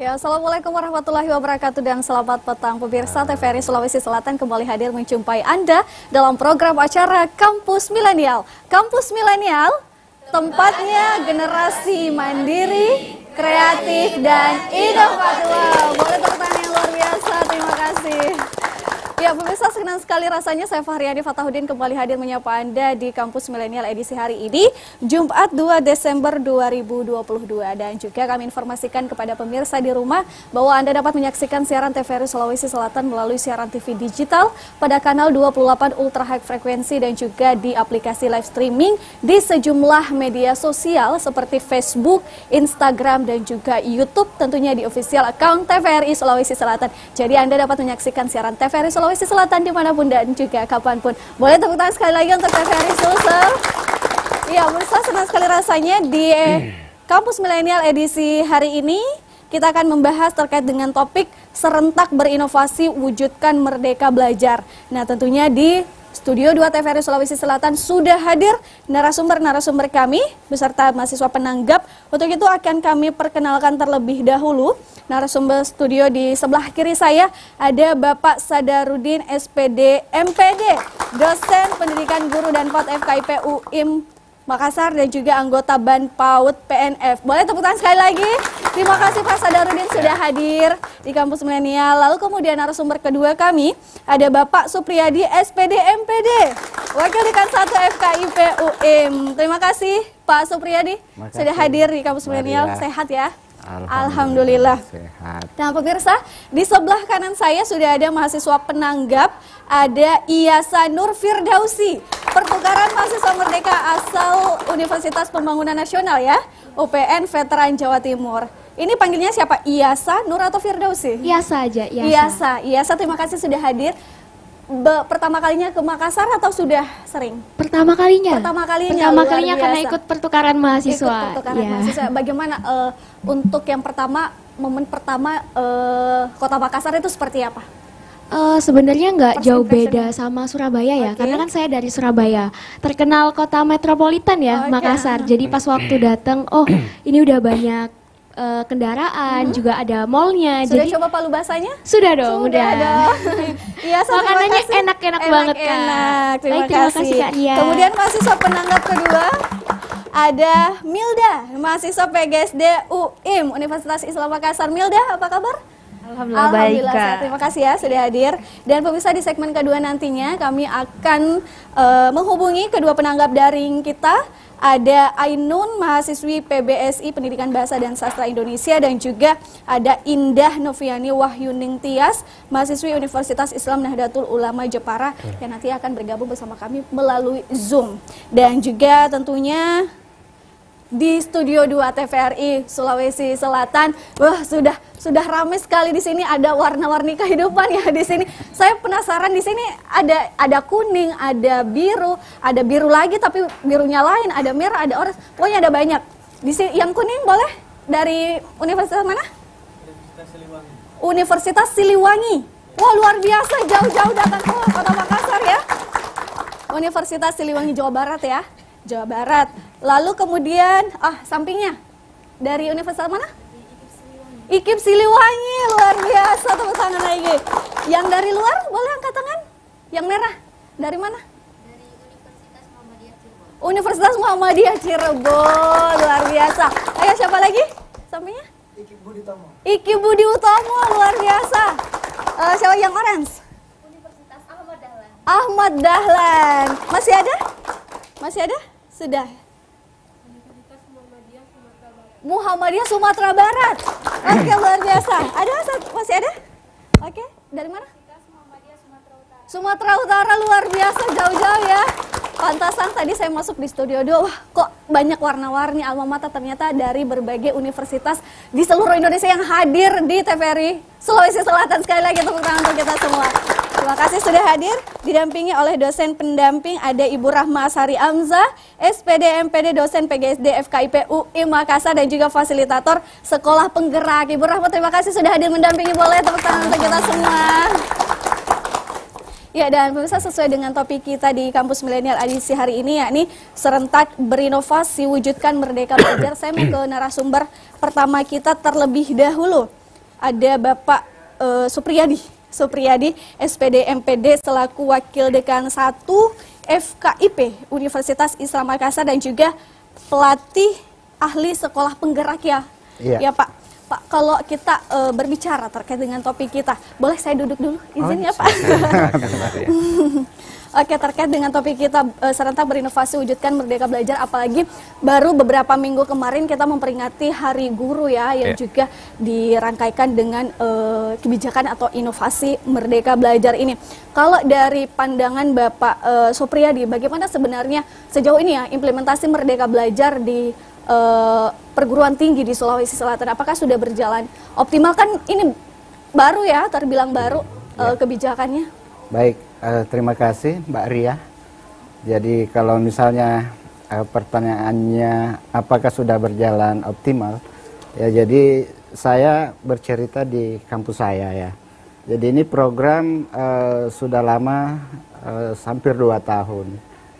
Ya, Assalamualaikum warahmatullahi wabarakatuh dan selamat petang pemirsa TVRI Sulawesi Selatan kembali hadir menjumpai Anda dalam program acara Kampus Milenial. Kampus Milenial, tempatnya generasi mandiri, kreatif, dan inovatif. Wow, boleh tepuk tangan yang luar biasa, terima kasih. Ya, pemirsa, senang sekali rasanya saya Fahriani Fatahudin kembali hadir menyapa Anda di Kampus Milenial edisi hari ini, Jumat 2 Desember 2022. Dan juga kami informasikan kepada pemirsa di rumah bahwa Anda dapat menyaksikan siaran TVRI Sulawesi Selatan melalui siaran TV digital pada kanal 28 Ultra High Frekuensi dan juga di aplikasi live streaming di sejumlah media sosial seperti Facebook, Instagram, dan juga YouTube, tentunya di official account TVRI Sulawesi Selatan. Jadi Anda dapat menyaksikan siaran TVRI Sulawesi Selatan dimanapun dan juga kapanpun. Boleh tepuk tangan sekali lagi untuk TVRI Sulsel. Ya, pemirsa, senang sekali rasanya di Kampus Milenial edisi hari ini kita akan membahas terkait dengan topik serentak berinovasi wujudkan merdeka belajar. Nah, tentunya di Studio 2 TVRI Sulawesi Selatan sudah hadir narasumber-narasumber kami beserta mahasiswa penanggap. Untuk itu akan kami perkenalkan terlebih dahulu. Narasumber studio di sebelah kiri saya ada Bapak Sadarudin SPD MPD, dosen pendidikan guru dan PAUD FKIP UIM Makassar dan juga anggota BAN PAUD PNF. Boleh tepuk tangan sekali lagi. Terima kasih Pak Sadarudin sudah hadir di Kampus Milenial. Lalu kemudian narasumber kedua kami ada Bapak Supriyadi SPD MPD, Wakil Dekan 1 FKIP UIM. Terima kasih Pak Supriyadi sudah hadir di Kampus Milenial. Sehat ya? Alhamdulillah. Sehat. Nah, pemirsa, di sebelah kanan saya sudah ada mahasiswa penanggap, ada Iyasa Nur Firdausi, pertukaran mahasiswa merdeka asal Universitas Pembangunan Nasional ya, UPN Veteran Jawa Timur. Ini panggilnya siapa? Iyasa Nur atau Firdausi? Iyasa aja, Iyasa. Iyasa, terima kasih sudah hadir. Pertama kalinya ke Makassar atau sudah sering? Pertama kalinya. Pertama kalinya karena ikut pertukaran mahasiswa. Ikut pertukaran mahasiswa. Bagaimana untuk yang pertama, momen pertama Kota Makassar itu seperti apa? Sebenarnya nggak jauh beda sama Surabaya ya, karena kan saya dari Surabaya, terkenal kota metropolitan ya, Makassar. Jadi pas waktu datang, oh ini udah banyak kendaraan, juga ada mallnya. Sudah jadi, coba palu basahnya? Sudah dong, udah. Iya, makanannya enak-enak banget kan. Terima kasih Kak Dia. Kemudian mahasiswa penanggap kedua ada Milda, mahasiswa PGSD UIM Universitas Islam Makassar. Milda, apa kabar? Alhamdulillah baik, Kak. Terima kasih ya sudah hadir. Dan pemirsa, di segmen kedua nantinya kami akan menghubungi kedua penanggap daring kita. Ada Ainun, mahasiswi PBSI Pendidikan Bahasa dan Sastra Indonesia, dan juga ada Indah Noviani Wahyuning Tias, mahasiswi Universitas Islam Nahdlatul Ulama Jepara, yang nanti akan bergabung bersama kami melalui Zoom. Dan juga tentunya di Studio 2 TVRI Sulawesi Selatan, wah sudah ramai sekali di sini, ada warna-warni kehidupan ya di sini. Saya penasaran, di sini ada kuning, ada biru lagi tapi birunya lain, ada merah, ada oranye, pokoknya ada banyak. Di sini yang kuning boleh dari universitas mana? Universitas Siliwangi. Universitas Siliwangi. Wah, luar biasa, jauh-jauh datang ke Kota Makassar ya. Universitas Siliwangi Jawa Barat ya. Jawa Barat. Lalu kemudian sampingnya dari universitas mana? IKIP Siliwangi, luar biasa, tepuk tangan lagi. Yang dari luar boleh angkat tangan? Yang merah dari mana? Dari Universitas Muhammadiyah Cirebon. Universitas Muhammadiyah Cirebon, luar biasa. Ayo, siapa lagi? Sampingnya? IKIP Budi Utomo. IKIP Budi Utomo, luar biasa. Siapa yang orange? Universitas Ahmad Dahlan. Ahmad Dahlan. Masih ada? Masih ada? Sudah. Universitas Muhammadiyah Sumatera Barat. Oke, luar biasa. Ada? Masih ada? Oke, dari mana? Universitas Muhammadiyah Sumatera Utara. Sumatera Utara, luar biasa, jauh-jauh ya. Pantasan tadi saya masuk di studio 2, wah kok banyak warna-warni alma mater, ternyata dari berbagai universitas di seluruh Indonesia yang hadir di TVRI Sulawesi Selatan. Sekali lagi tepuk tangan untuk kita semua. Terima kasih sudah hadir, didampingi oleh dosen pendamping ada Ibu Rahma Asari Amza, SPD MPD, dosen PGSD FKIP UIM Makassar, dan juga fasilitator sekolah penggerak. Ibu Rahma, terima kasih sudah hadir mendampingi, boleh tepuk tangan untuk kita semua. Ya, dan pemirsa, sesuai dengan topik kita di Kampus Milenial edisi hari ini, yakni serentak berinovasi wujudkan merdeka belajar. Saya mau ke narasumber pertama kita terlebih dahulu. ada Bapak Supriyadi, SPD MPD selaku Wakil Dekan 1 FKIP Universitas Islam Makassar dan juga pelatih ahli sekolah penggerak ya. Iya. Ya Pak. Pak, kalau kita berbicara terkait dengan topik kita, boleh saya duduk dulu? Izin ya Pak. Oke, terkait dengan topik kita serentak berinovasi wujudkan Merdeka Belajar, apalagi baru beberapa minggu kemarin kita memperingati Hari Guru ya, yang juga dirangkaikan dengan kebijakan atau inovasi Merdeka Belajar ini. Kalau dari pandangan Bapak Supriyadi, bagaimana sebenarnya sejauh ini ya implementasi Merdeka Belajar di perguruan tinggi di Sulawesi Selatan? Apakah sudah berjalan optimal? Kan ini baru ya, terbilang baru kebijakannya. Baik, terima kasih Mbak Ria. Jadi kalau misalnya pertanyaannya apakah sudah berjalan optimal, ya jadi saya bercerita di kampus saya ya. Jadi ini program sudah lama, hampir 2 tahun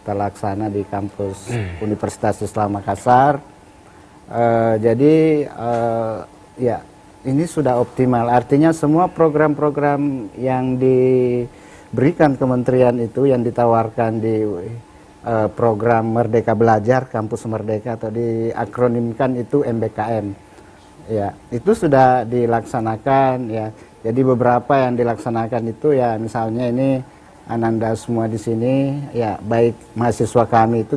terlaksana di kampus Universitas Islam Makassar. Jadi ya ini sudah optimal. Artinya semua program-program yang diberikan kementerian itu yang ditawarkan di program Merdeka Belajar, Kampus Merdeka atau diakronimkan itu MBKM. Ya, itu sudah dilaksanakan ya. Jadi beberapa yang dilaksanakan itu ya misalnya ini Ananda semua di sini ya, baik mahasiswa kami itu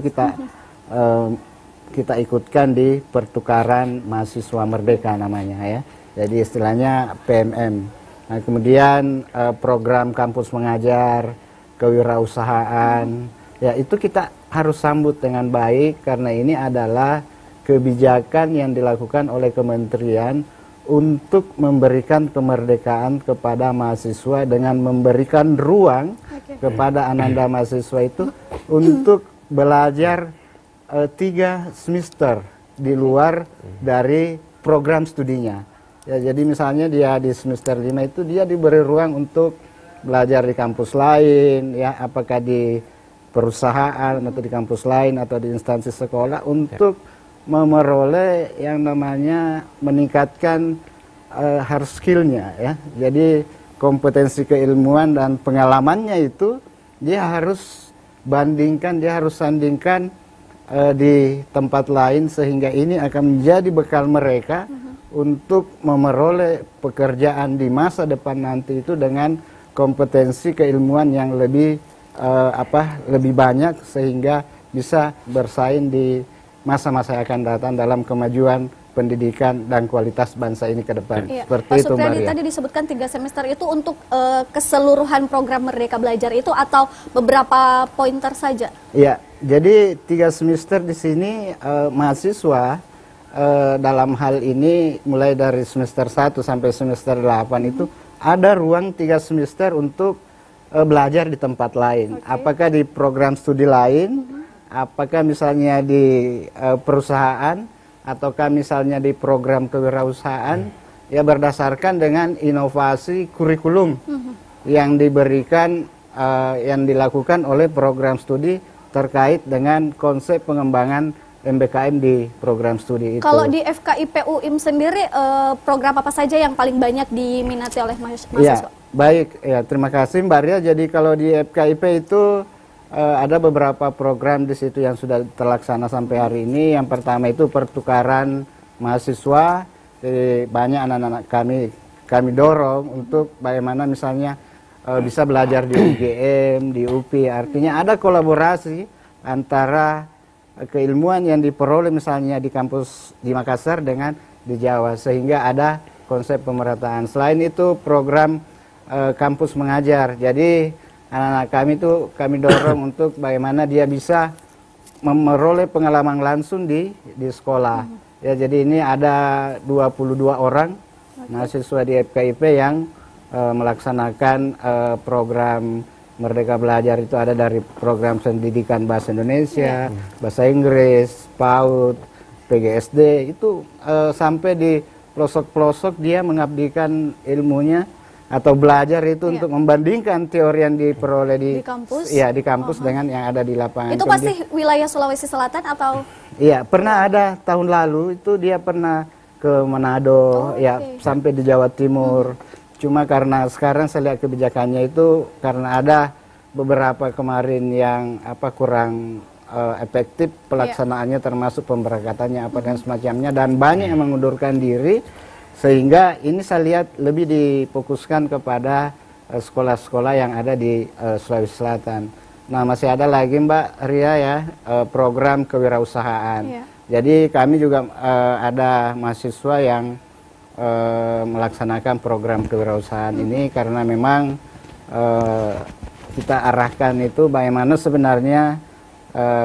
kita ikutkan di pertukaran mahasiswa merdeka namanya ya. Jadi istilahnya PMM. Nah, kemudian program kampus mengajar, kewirausahaan, ya itu kita harus sambut dengan baik karena ini adalah kebijakan yang dilakukan oleh kementerian untuk memberikan kemerdekaan kepada mahasiswa dengan memberikan ruang kepada ananda mahasiswa itu untuk belajar 3 semester di luar dari program studinya. Ya, jadi misalnya dia di semester 5 itu dia diberi ruang untuk belajar di kampus lain, ya apakah di perusahaan atau di kampus lain atau di instansi sekolah untuk memperoleh yang namanya meningkatkan hard skillnya ya. Jadi kompetensi keilmuan dan pengalamannya itu dia harus bandingkan, dia harus sandingkan di tempat lain sehingga ini akan menjadi bekal mereka untuk memperoleh pekerjaan di masa depan nanti itu dengan kompetensi keilmuan yang lebih lebih banyak sehingga bisa bersaing di masa-masa yang akan datang dalam kemajuan pendidikan dan kualitas bangsa ini ke depan. Iya. Seperti Pak itu, Mbak Supriyadi, Ria. tadi disebutkan 3 semester itu untuk keseluruhan program Merdeka Belajar itu atau beberapa pointer saja? Iya, jadi 3 semester di sini mahasiswa dalam hal ini mulai dari semester 1 sampai semester 8 itu ada ruang 3 semester untuk belajar di tempat lain. Apakah di program studi lain, apakah misalnya di perusahaan, ataukah misalnya di program kewirausahaan, ya berdasarkan dengan inovasi kurikulum yang diberikan, yang dilakukan oleh program studi terkait dengan konsep pengembangan MBKM di program studi itu. Kalau di FKIP UIM sendiri, program apa saja yang paling banyak diminati oleh mahasiswa? Ya, baik, ya terima kasih Mbak Ria. Jadi kalau di FKIP itu ada beberapa program di situ yang sudah terlaksana sampai hari ini. Yang pertama itu pertukaran mahasiswa. Jadi banyak anak-anak kami dorong untuk bagaimana misalnya bisa belajar di UGM, di UPI. Artinya ada kolaborasi antara keilmuan yang diperoleh misalnya di kampus di Makassar dengan di Jawa sehingga ada konsep pemerataan. Selain itu program kampus mengajar. Jadi anak-anak kami itu kami dorong untuk bagaimana dia bisa memperoleh pengalaman langsung di sekolah. Ya, jadi ini ada 22 orang mahasiswa di FKIP yang melaksanakan program Merdeka Belajar. Itu ada dari program pendidikan bahasa Indonesia, bahasa Inggris, PAUD, PGSD, itu sampai di pelosok-pelosok dia mengabdikan ilmunya atau belajar itu untuk membandingkan teori yang diperoleh di kampus, ya di kampus dengan yang ada di lapangan. Itu pasti wilayah Sulawesi Selatan atau? Iya, pernah ada tahun lalu itu dia pernah ke Manado, ya sampai di Jawa Timur. Cuma karena sekarang saya lihat kebijakannya itu karena ada beberapa kemarin yang kurang efektif pelaksanaannya, termasuk pemberangkatannya dan semacamnya, dan banyak yang mengundurkan diri, sehingga ini saya lihat lebih difokuskan kepada sekolah-sekolah yang ada di Sulawesi Selatan. Nah, masih ada lagi Mbak Ria ya, program kewirausahaan. Jadi kami juga ada mahasiswa yang melaksanakan program kewirausahaan ini karena memang kita arahkan itu bagaimana sebenarnya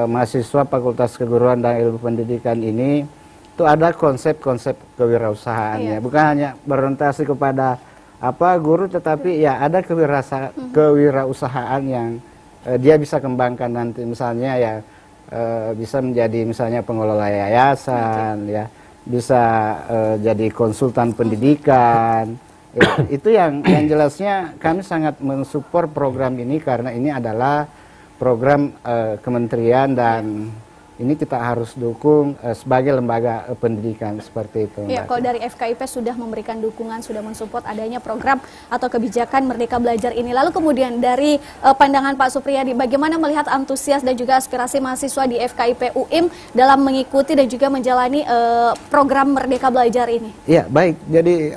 mahasiswa Fakultas Keguruan dan Ilmu Pendidikan ini itu ada konsep-konsep kewirausahaannya, bukan hanya berorientasi kepada guru, tetapi ya ada kewirausahaan yang dia bisa kembangkan nanti, misalnya ya bisa menjadi misalnya pengelola yayasan, ya bisa jadi konsultan pendidikan. Ya, itu yang jelasnya kami sangat mensupport program ini karena ini adalah program kementerian dan ini kita harus dukung sebagai lembaga pendidikan seperti itu. Ya, kalau dari FKIP sudah memberikan dukungan, sudah mensupport adanya program atau kebijakan Merdeka Belajar ini. Lalu kemudian dari pandangan Pak Supriyadi, bagaimana melihat antusias dan juga aspirasi mahasiswa di FKIP UIM dalam mengikuti dan juga menjalani program Merdeka Belajar ini? Ya, baik. Jadi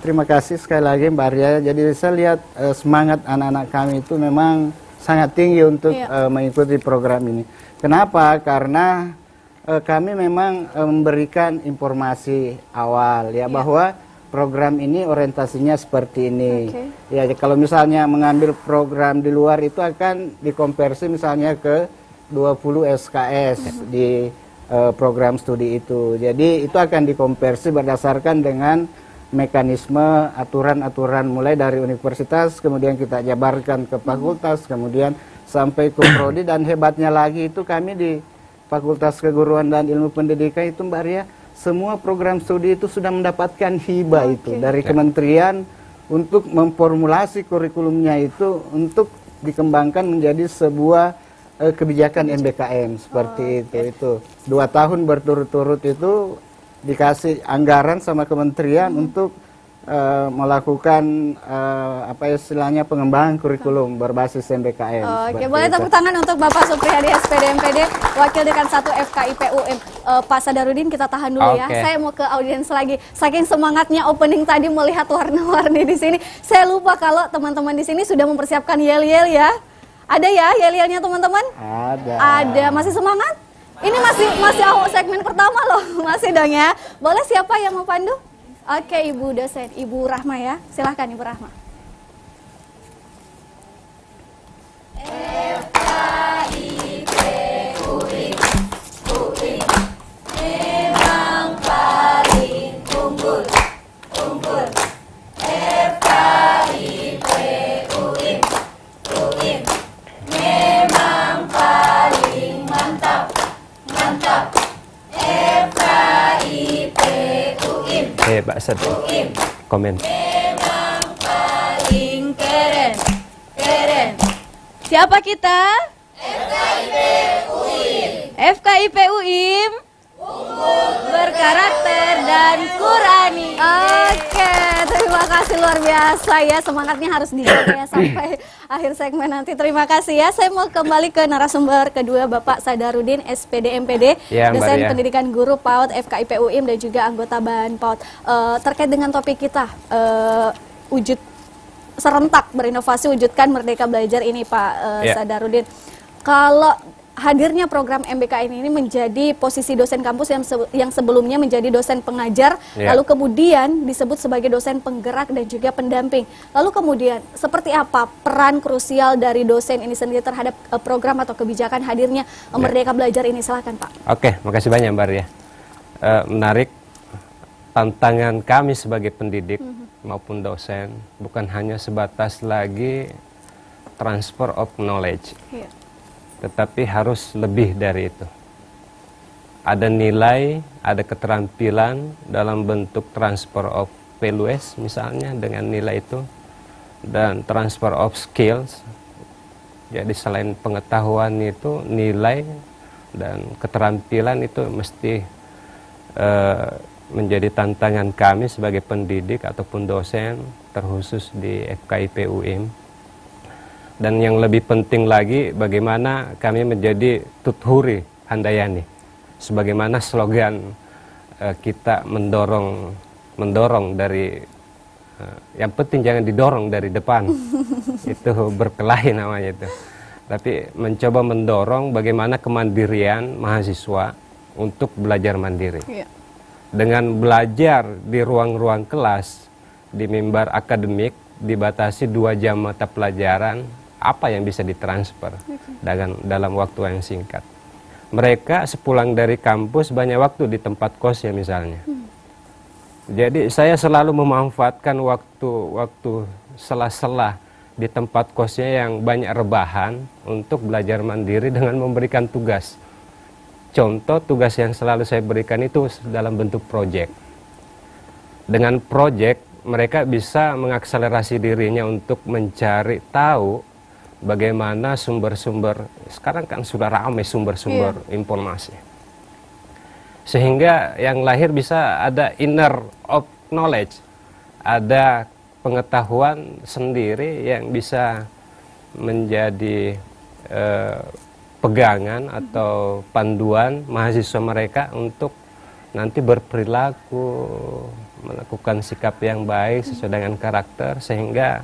terima kasih sekali lagi Mbak Arya. Jadi saya lihat semangat anak-anak kami itu memang sangat tinggi untuk mengikuti program ini. Kenapa? Karena kami memang memberikan informasi awal ya bahwa program ini orientasinya seperti ini. Ya, kalau misalnya mengambil program di luar itu akan dikonversi misalnya ke 20 SKS di program studi itu. Jadi itu akan dikonversi berdasarkan dengan mekanisme aturan-aturan mulai dari universitas, kemudian kita jabarkan ke fakultas, kemudian sampai ke prodi, dan hebatnya lagi itu kami di Fakultas Keguruan dan Ilmu Pendidikan itu Mbak Ria, semua program studi itu sudah mendapatkan hibah itu dari kementerian untuk memformulasi kurikulumnya itu untuk dikembangkan menjadi sebuah kebijakan MBKM seperti itu. 2 tahun berturut-turut itu dikasih anggaran sama kementerian untuk melakukan istilahnya pengembangan kurikulum berbasis MBKM. Oke, boleh tepuk tangan untuk Bapak Supriyadi SPD MPD, Wakil Dekan 1 FKIP UIM. Pak Sadarudin, kita tahan dulu ya. Saya mau ke audiens lagi. Saking semangatnya opening tadi melihat warna-warni di sini, saya lupa kalau teman-teman di sini sudah mempersiapkan yel-yel ya. Ada ya yel-yelnya teman-teman? Ada. Masih semangat? Ini masih awal segmen pertama loh, masih dong ya. Boleh, siapa yang mau pandu? Oke, Ibu dosen, Ibu Rahma ya. Silahkan Ibu Rahma. FKIP UIM memang paling unggul. FKIP UIM memang paling mantap. FKIP UIM. Pak Sed, komen. Memang paling keren. Siapa kita? FKIP UIM. FKIP UIM unggul, berkarakter dan Qurani. Oke, terima kasih luar biasa ya, semangatnya harus dijaga ya sampai akhir segmen nanti. Terima kasih ya. Saya mau kembali ke narasumber kedua, Bapak Sadarudin SPD MPD, dosen pendidikan guru PAUD FKIP UIM dan juga anggota Bahan PAUD. Terkait dengan topik kita, wujud serentak berinovasi wujudkan Merdeka Belajar ini, Pak Sadarudin. Kalau hadirnya program MBKM ini menjadi posisi dosen kampus yang sebelumnya menjadi dosen pengajar, lalu kemudian disebut sebagai dosen penggerak dan juga pendamping. Lalu kemudian seperti apa peran krusial dari dosen ini sendiri terhadap program atau kebijakan hadirnya Merdeka Belajar ini? Silakan Pak. Oke, makasih banyak Mbak Ria. Menarik, tantangan kami sebagai pendidik maupun dosen bukan hanya sebatas lagi transfer of knowledge. Tetapi harus lebih dari itu. Ada nilai, ada keterampilan dalam bentuk transfer of values misalnya dengan nilai itu, dan transfer of skills. Jadi selain pengetahuan itu, nilai dan keterampilan itu mesti menjadi tantangan kami sebagai pendidik ataupun dosen, terkhusus di FKIP UIM. Dan yang lebih penting lagi, bagaimana kami menjadi tuthuri handayani. Sebagaimana slogan kita mendorong dari, yang penting jangan didorong dari depan. Itu berkelahi namanya itu. Tapi mencoba mendorong bagaimana kemandirian mahasiswa untuk belajar mandiri. Dengan belajar di ruang-ruang kelas, di mimbar akademik, dibatasi 2 jam mata pelajaran, apa yang bisa ditransfer dalam waktu yang singkat. Mereka sepulang dari kampus banyak waktu di tempat kos ya misalnya. Jadi saya selalu memanfaatkan waktu sela-sela di tempat kosnya yang banyak rebahan untuk belajar mandiri dengan memberikan tugas. Contoh tugas yang selalu saya berikan itu dalam bentuk proyek. Dengan proyek mereka bisa mengakselerasi dirinya untuk mencari tahu bagaimana sumber-sumber, sekarang kan sudah ramai sumber-sumber informasi. Sehingga yang lahir bisa ada inner of knowledge, ada pengetahuan sendiri yang bisa menjadi pegangan atau panduan mahasiswa mereka untuk nanti berperilaku, melakukan sikap yang baik sesuai dengan karakter, sehingga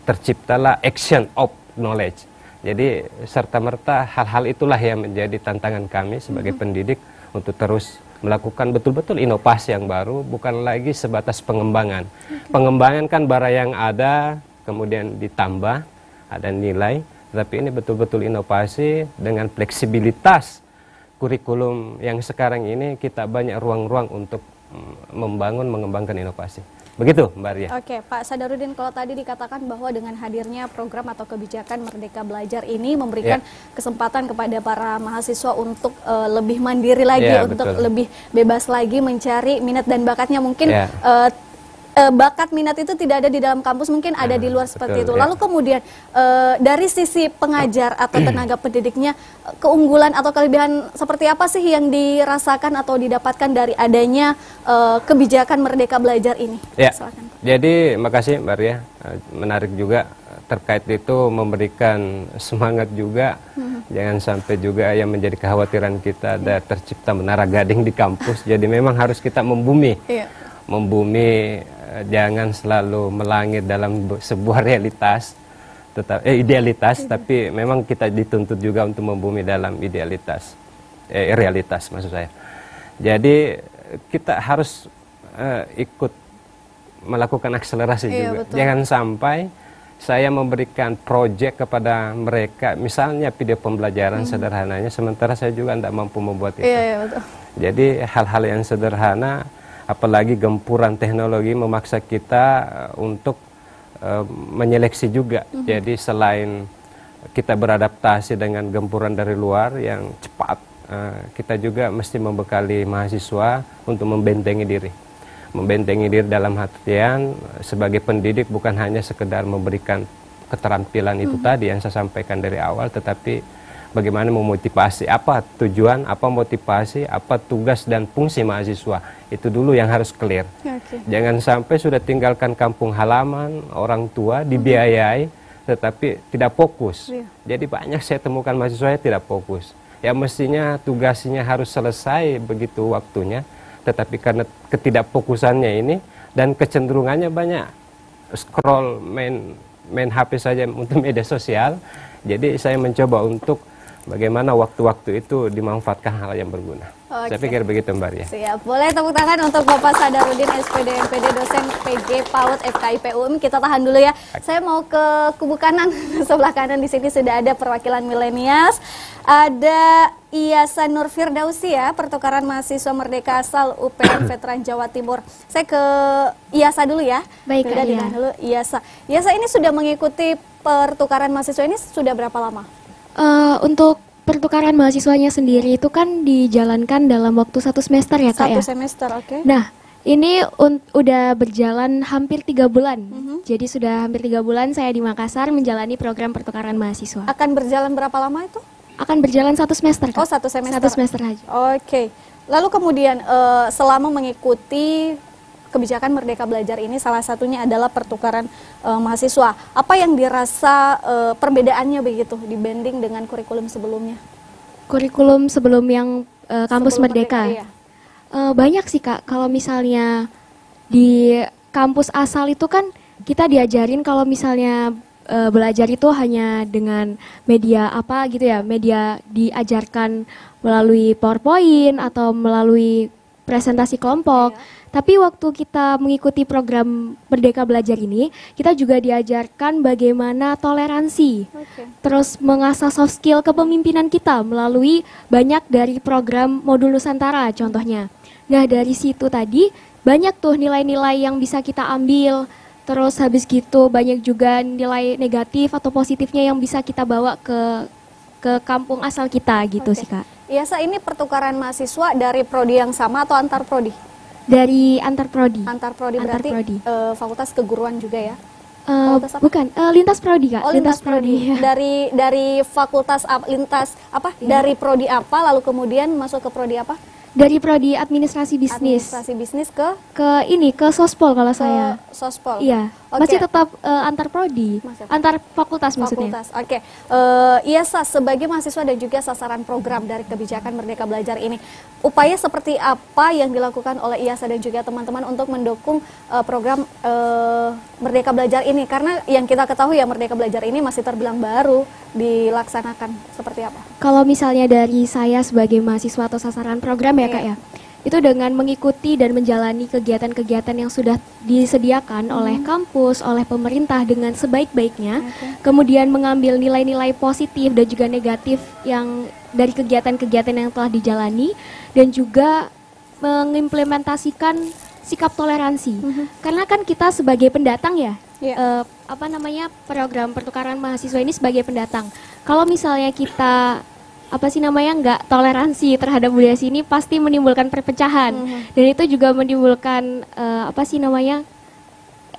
terciptalah action of knowledge. Jadi serta-merta hal-hal itulah yang menjadi tantangan kami sebagai pendidik untuk terus melakukan betul-betul inovasi yang baru, bukan lagi sebatas pengembangan. Pengembangan kan barang yang ada, kemudian ditambah, ada nilai, tapi ini betul-betul inovasi dengan fleksibilitas kurikulum yang sekarang ini kita banyak ruang-ruang untuk membangun, mengembangkan inovasi. Begitu Mbak Ria. Oke, Pak Sadarudin, kalau tadi dikatakan bahwa dengan hadirnya program atau kebijakan Merdeka Belajar ini memberikan kesempatan kepada para mahasiswa untuk lebih mandiri lagi, untuk lebih bebas lagi mencari minat dan bakatnya. Mungkin bakat minat itu tidak ada di dalam kampus, mungkin ada di luar seperti itu. Lalu kemudian dari sisi pengajar atau tenaga pendidiknya, keunggulan atau kelebihan seperti apa sih yang dirasakan atau didapatkan dari adanya kebijakan Merdeka Belajar ini? Silakan. Jadi makasih Mbak Ria, menarik juga terkait itu, memberikan semangat juga. Jangan sampai juga yang menjadi kekhawatiran kita ada tercipta menara gading di kampus. Jadi memang harus kita membumi. Membumi, jangan selalu melangit dalam sebuah realitas, idealitas, tapi memang kita dituntut juga untuk membumi dalam idealitas, realitas maksud saya. Jadi kita harus ikut melakukan akselerasi juga. Betul. Jangan sampai saya memberikan proyek kepada mereka, misalnya video pembelajaran sederhananya, sementara saya juga tidak mampu membuat itu. Betul. Jadi hal-hal yang sederhana, apalagi gempuran teknologi memaksa kita untuk menyeleksi juga. Jadi selain kita beradaptasi dengan gempuran dari luar yang cepat, kita juga mesti membekali mahasiswa untuk membentengi diri. Membentengi diri dalam artian sebagai pendidik bukan hanya sekedar memberikan keterampilan itu tadi yang saya sampaikan dari awal, tetapi bagaimana memotivasi, apa tujuan, apa motivasi, apa tugas dan fungsi mahasiswa. Itu dulu yang harus clear. Jangan sampai sudah tinggalkan kampung halaman, orang tua, dibiayai, tetapi tidak fokus. Jadi banyak saya temukan mahasiswa yang tidak fokus. Ya mestinya tugasnya harus selesai begitu waktunya, tetapi karena ketidakfokusannya ini dan kecenderungannya banyak scroll, main HP saja untuk media sosial. Jadi saya mencoba untuk bagaimana waktu-waktu itu dimanfaatkan hal yang berguna. Saya pikir begitu Mbak Ria. Siap. Boleh tepuk tangan untuk Bapak Sadarudin, SPD, MPD, dosen PG PAUD FKIP UIM. Kita tahan dulu ya. Saya mau ke kubu kanan, sebelah kanan di sini sudah ada perwakilan milenials. Ada Iyasa Nur Firdausi ya, pertukaran mahasiswa Merdeka asal UPN Veteran Jawa Timur. Saya ke Iyasa dulu ya. Baik, Kak. Dulu Iyasa. Iyasa ini sudah mengikuti pertukaran mahasiswa ini sudah berapa lama? Untuk pertukaran mahasiswanya sendiri itu kan dijalankan dalam waktu 1 semester ya Kak ya? 1 semester, oke. Nah, ini udah berjalan hampir 3 bulan. Jadi sudah hampir 3 bulan saya di Makassar menjalani program pertukaran mahasiswa. Akan berjalan berapa lama itu? Akan berjalan 1 semester Kak. Oh, 1 semester. 1 semester aja. Oke. Lalu kemudian selama mengikuti kebijakan Merdeka Belajar ini, salah satunya adalah pertukaran mahasiswa. Apa yang dirasa perbedaannya begitu dibanding dengan kurikulum sebelumnya? Kurikulum sebelum yang kampus Sebelum Merdeka. iya. Banyak sih Kak, kalau misalnya di kampus asal itu kan kita diajarin kalau misalnya belajar itu hanya dengan media apa gitu ya, media diajarkan melalui PowerPoint atau melalui presentasi kelompok. Tapi waktu kita mengikuti program Merdeka Belajar ini, kita juga diajarkan bagaimana toleransi, terus mengasah soft skill kepemimpinan kita melalui banyak dari program modul Nusantara contohnya. Nah dari situ tadi banyak tuh nilai-nilai yang bisa kita ambil. Terus habis gitu banyak juga nilai negatif atau positifnya yang bisa kita bawa ke kampung asal kita gitu sih Kak. IASA ini pertukaran mahasiswa dari prodi yang sama atau antar prodi? Dari antar prodi. Antar prodi Antar berarti prodi. Fakultas keguruan juga ya? Fakultas apa? Bukan, lintas prodi Kak. Oh, lintas prodi. Ya. Dari fakultas lintas apa? Dari prodi apa lalu kemudian masuk ke prodi apa? Dari prodi administrasi bisnis Administrasi bisnis ke ke sospol kalau saya. sospol. Iya, Oke. masih tetap antar prodi, Masih tetap. antar fakultas maksudnya. Fakultas. Oke. IASA sebagai mahasiswa dan juga sasaran program dari kebijakan Merdeka Belajar ini, upaya seperti apa yang dilakukan oleh IASA dan juga teman-teman untuk mendukung program Merdeka Belajar ini? Karena yang kita ketahui ya Merdeka Belajar ini masih terbilang baru dilaksanakan. Seperti apa? Kalau misalnya dari saya sebagai mahasiswa atau sasaran program ya Kak ya, itu dengan mengikuti dan menjalani kegiatan-kegiatan yang sudah disediakan oleh kampus, oleh pemerintah dengan sebaik-baiknya, kemudian mengambil nilai-nilai positif dan juga negatif yang dari kegiatan-kegiatan yang telah dijalani, dan juga mengimplementasikan sikap toleransi. Karena kan kita sebagai pendatang ya, program pertukaran mahasiswa ini sebagai pendatang. Kalau misalnya kita nggak toleransi terhadap budaya sini, pasti menimbulkan perpecahan, dan itu juga menimbulkan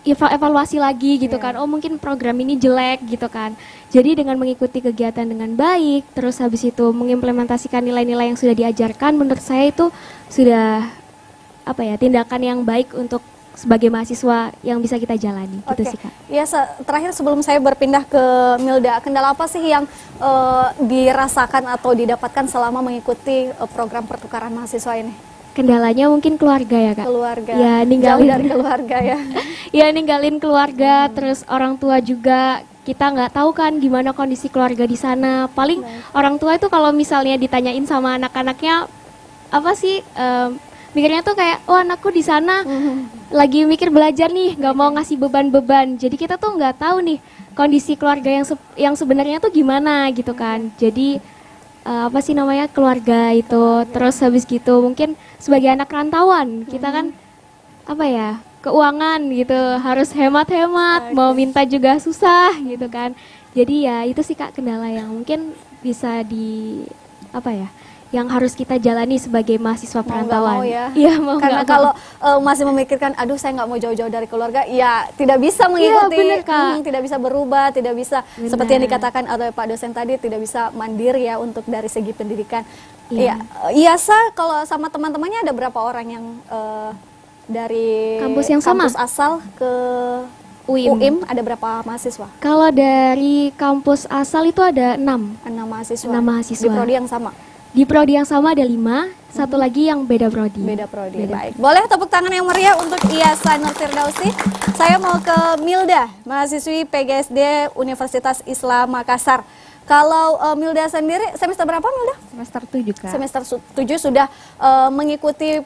evaluasi lagi gitu kan. Oh mungkin program ini jelek gitu kan. Jadi dengan mengikuti kegiatan dengan baik, terus habis itu mengimplementasikan nilai-nilai yang sudah diajarkan, menurut saya itu sudah tindakan yang baik untuk sebagai mahasiswa yang bisa kita jalani. Gitu sih Kak. Ya, terakhir sebelum saya berpindah ke Milda, kendala apa sih yang dirasakan atau didapatkan selama mengikuti program pertukaran mahasiswa ini? Kendalanya mungkin keluarga ya Kak. Keluarga. Ya, jauh dari keluarga ya. Ya ninggalin keluarga, terus orang tua juga. Kita nggak tahu kan gimana kondisi keluarga di sana. Paling orang tua itu kalau misalnya ditanyain sama anak-anaknya mikirnya tuh kayak, oh anakku di sana lagi mikir belajar nih, nggak mau ngasih beban-beban. Jadi kita tuh nggak tahu nih kondisi keluarga yang sebenarnya tuh gimana gitu kan. Jadi keluarga itu. Terus habis gitu mungkin sebagai anak rantauan kita kan keuangan gitu, harus hemat-hemat, mau minta juga susah gitu kan. Jadi ya itu sih Kak kendala yang mungkin bisa yang harus kita jalani sebagai mahasiswa perantauan. Iya, karena kalau masih memikirkan, aduh saya nggak mau jauh-jauh dari keluarga, ya tidak bisa mengikuti, tidak bisa berubah, tidak bisa seperti yang dikatakan oleh Pak dosen tadi, tidak bisa mandiri ya untuk dari segi pendidikan. Iya, IASA kalau sama teman-temannya ada berapa orang yang dari kampus yang sama, kampus asal ke UIM ada berapa mahasiswa? Kalau dari kampus asal itu ada 6 mahasiswa. 6 mahasiswa. Di prodi yang sama. Di prodi yang sama ada 5, satu lagi yang beda prodi. Beda prodi, baik. Boleh tepuk tangan yang meriah untuk IASA Nur Firdausi. Saya mau ke Milda, mahasiswi PGSD Universitas Islam Makassar. Kalau Milda sendiri, semester berapa Milda? Semester 7 Kak. Semester 7 sudah mengikuti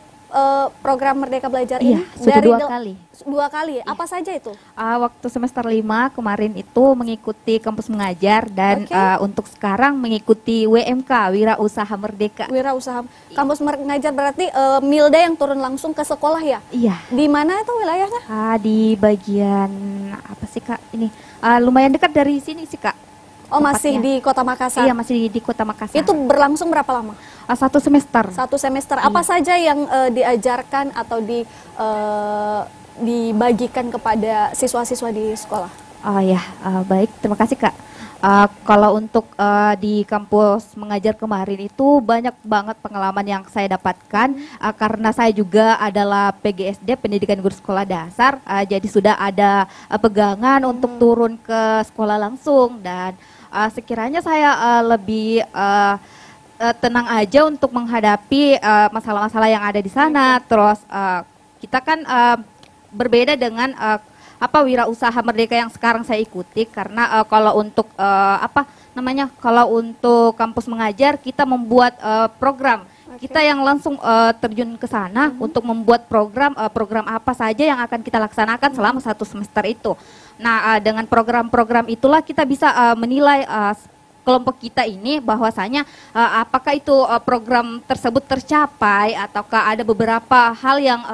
program Merdeka Belajar ini? Sudah dari 2 kali. 2 kali, apa saja itu? Waktu semester 5 kemarin itu mengikuti kampus mengajar, dan untuk sekarang mengikuti WMK, Wira Usaha Merdeka. Wira Usaha, kampus mengajar berarti Milda yang turun langsung ke sekolah ya? Iya. Di mana itu wilayahnya? Di bagian apa sih Kak? Ini lumayan dekat dari sini sih Kak. Oh masih di Kota Makassar? Iya masih di Kota Makassar. Itu berlangsung berapa lama? 1 semester. 1 semester. Apa saja yang diajarkan atau dibagikan kepada siswa-siswa di sekolah? Oh ya, baik, terima kasih Kak. Kalau untuk di kampus mengajar kemarin itu banyak banget pengalaman yang saya dapatkan karena saya juga adalah PGSD Pendidikan Guru Sekolah Dasar, jadi sudah ada pegangan untuk turun ke sekolah langsung dan sekiranya saya lebih tenang aja untuk menghadapi masalah-masalah yang ada di sana. Terus kita kan berbeda dengan wirausaha merdeka yang sekarang saya ikuti karena kalau untuk kalau untuk kampus mengajar kita membuat program. Kita yang langsung terjun ke sana untuk membuat program apa saja yang akan kita laksanakan selama 1 semester itu. Nah, dengan program-program itulah kita bisa menilai kelompok kita ini bahwasanya apakah itu program tersebut tercapai ataukah ada beberapa hal yang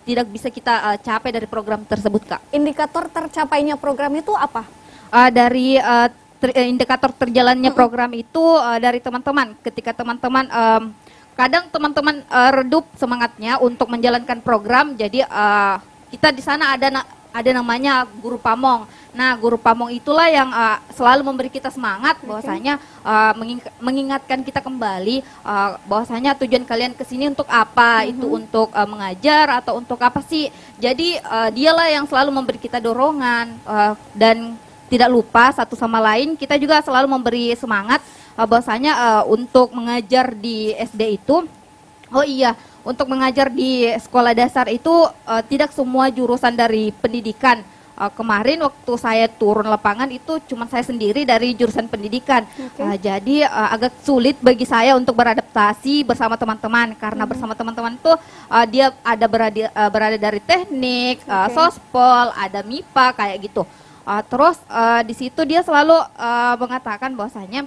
tidak bisa kita capai dari program tersebut, Kak. Indikator tercapainya program itu apa? Dari indikator terjalannya program itu dari teman-teman. Ketika teman-teman kadang teman-teman redup semangatnya untuk menjalankan program, jadi kita di sana ada namanya guru pamong. Nah, guru pamong itulah yang selalu memberi kita semangat bahwasanya mengingatkan kita kembali bahwasanya tujuan kalian ke sini untuk apa? Itu untuk mengajar atau untuk apa sih? Jadi dialah yang selalu memberi kita dorongan dan tidak lupa satu sama lain kita juga selalu memberi semangat bahwasanya untuk mengajar di SD itu untuk mengajar di sekolah dasar itu tidak semua jurusan dari pendidikan. Kemarin waktu saya turun lapangan itu cuma saya sendiri dari jurusan pendidikan. Jadi agak sulit bagi saya untuk beradaptasi bersama teman-teman karena bersama teman-teman itu dia ada berada dari teknik, sospol, ada MIPA kayak gitu. Terus di situ dia selalu mengatakan bahwasanya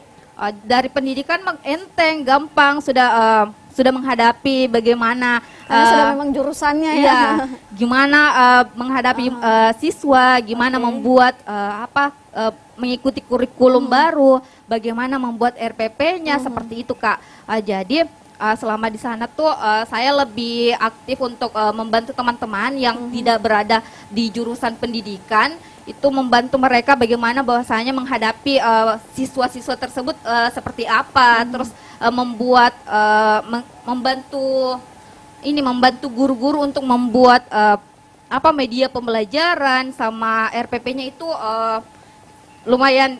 dari pendidikan enteng, gampang, sudah menghadapi bagaimana sudah memang jurusannya ya. Gimana menghadapi siswa, gimana membuat mengikuti kurikulum baru, bagaimana membuat RPP-nya seperti itu, Kak. Jadi selama di sana tuh saya lebih aktif untuk membantu teman-teman yang tidak berada di jurusan pendidikan. Itu membantu mereka bagaimana bahwasanya menghadapi siswa-siswa tersebut seperti apa, terus membantu guru-guru untuk membuat media pembelajaran sama RPP-nya itu lumayan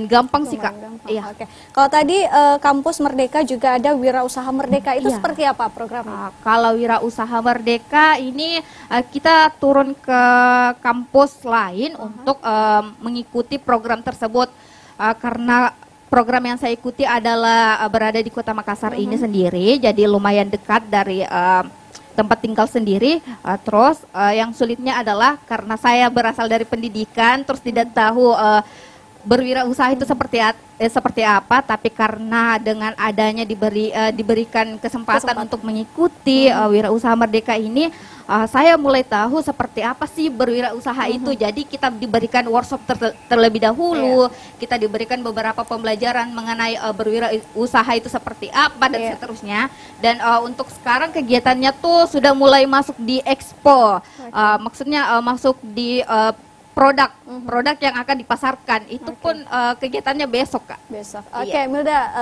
gampang sih, Kak. Iya. Oke. Kalau tadi kampus Merdeka juga ada Wirausaha Merdeka, itu seperti apa programnya? Kalau Wirausaha Merdeka ini kita turun ke kampus lain untuk mengikuti program tersebut karena program yang saya ikuti adalah berada di Kota Makassar ini sendiri, jadi lumayan dekat dari tempat tinggal sendiri. Terus yang sulitnya adalah karena saya berasal dari pendidikan, terus tidak tahu berwirausaha itu seperti apa, tapi karena dengan adanya diberikan kesempatan untuk mengikuti Wirausaha Merdeka ini, saya mulai tahu seperti apa sih berwirausaha itu. Jadi kita diberikan workshop terlebih dahulu, kita diberikan beberapa pembelajaran mengenai berwirausaha itu seperti apa dan seterusnya. Dan untuk sekarang kegiatannya tuh sudah mulai masuk di expo, maksudnya masuk di produk yang akan dipasarkan. Itu pun kegiatannya besok, Kak. Besok. Oke, Milda,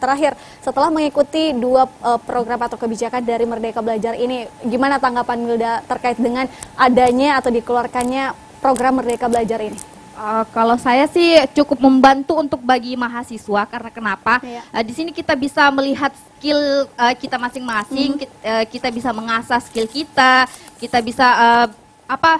terakhir setelah mengikuti 2 program atau kebijakan dari Merdeka Belajar ini, gimana tanggapan Milda terkait dengan adanya atau dikeluarkannya program Merdeka Belajar ini? Kalau saya sih cukup membantu untuk bagi mahasiswa karena kenapa? Di sini kita bisa melihat skill kita masing-masing, kita bisa mengasah skill kita bisa